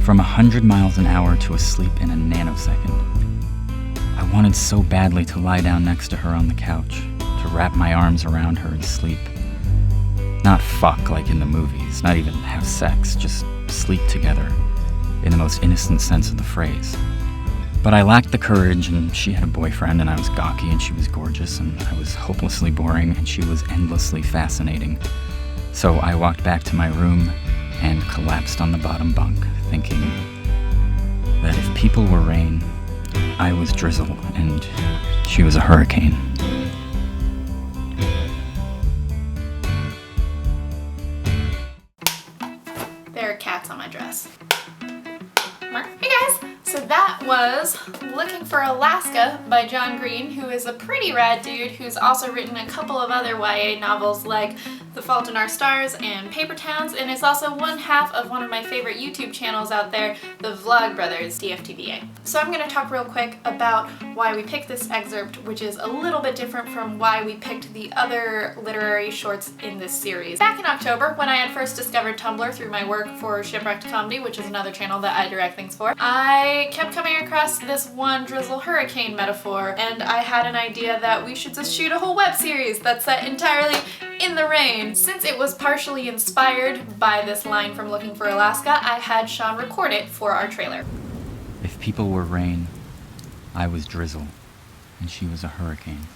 From 100 miles an hour to asleep in a nanosecond. I wanted so badly to lie down next to her on the couch, to wrap my arms around her and sleep. Not fuck like in the movies, not even have sex, just sleep together, in the most innocent sense of the phrase. But I lacked the courage, and she had a boyfriend, and I was gawky, and she was gorgeous, and I was hopelessly boring, and she was endlessly fascinating. So I walked back to my room and collapsed on the bottom bunk, thinking that if people were rain, I was drizzle, and she was a hurricane. There are cats on my dress. Hey guys! So that was Looking for Alaska by John Green, who is a pretty rad dude who's also written a couple of other YA novels like The Fault in Our Stars and Paper Towns, and is also one half of one of my favorite YouTube channels out there, the Vlog Brothers, DFTBA. So I'm going to talk real quick about why we picked this excerpt, which is a little bit different from why we picked the other literary shorts in this series. Back in October, when I had first discovered Tumblr through my work for Shipwrecked Comedy, which is another channel that I direct things for, I kept coming across this one drizzle hurricane metaphor, and I had an idea that we should just shoot a whole web series that's set entirely in the rain. Since it was partially inspired by this line from Looking for Alaska, I had Sean record it for our trailer. If people were rain, I was drizzle, and she was a hurricane.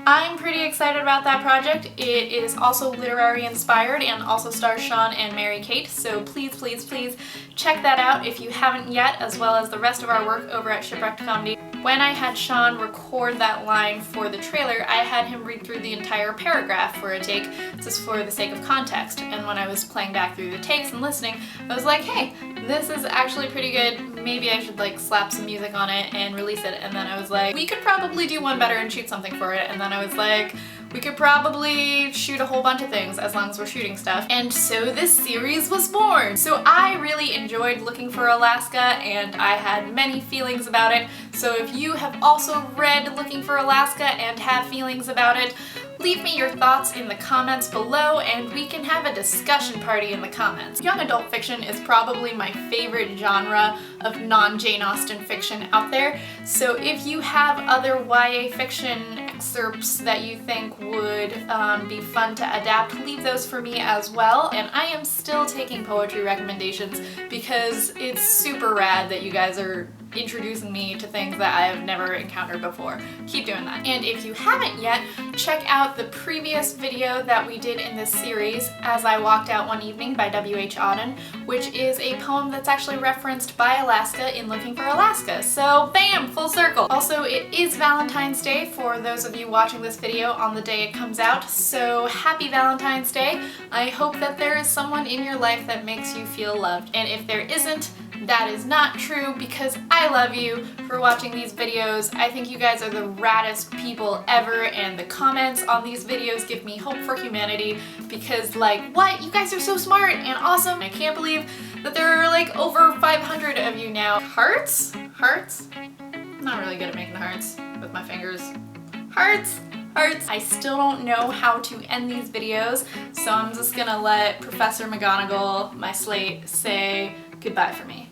I'm pretty excited about that project. It is also literary inspired and also stars Sean and Mary Kate, so please, please, please check that out if you haven't yet, as well as the rest of our work over at Shipwrecked Comedy. When I had Sean record that line for the trailer, I had him read through the entire paragraph for a take, just for the sake of context. And when I was playing back through the takes and listening, I was like, hey, this is actually pretty good. Maybe I should like slap some music on it and release it. And then I was like, we could probably do one better and shoot something for it. And then I was like, we could probably shoot a whole bunch of things as long as we're shooting stuff. And so this series was born. So I really enjoyed Looking for Alaska, and I had many feelings about it. So if you have also read Looking for Alaska and have feelings about it, leave me your thoughts in the comments below and we can have a discussion party in the comments. Young adult fiction is probably my favorite genre of non-Jane Austen fiction out there, so if you have other YA fiction excerpts that you think would be fun to adapt, leave those for me as well. And I am still taking poetry recommendations because it's super rad that you guys are introducing me to things that I have never encountered before. Keep doing that. And if you haven't yet, check out the previous video that we did in this series, As I Walked Out One Evening by W.H. Auden, which is a poem that's actually referenced by Alaska in Looking for Alaska. So bam, full circle. Also, it is Valentine's Day for those of you watching this video on the day it comes out, so happy Valentine's Day. I hope that there is someone in your life that makes you feel loved. And if there isn't, that is not true, because I love you for watching these videos. I think you guys are the raddest people ever, and the comments on these videos give me hope for humanity because, like, what? You guys are so smart and awesome. I can't believe that there are like over 500 of you now. Hearts? Hearts? I'm not really good at making hearts with my fingers. Hearts? Hearts. I still don't know how to end these videos, so I'm just gonna let Professor McGonagall, my slate, say goodbye for me.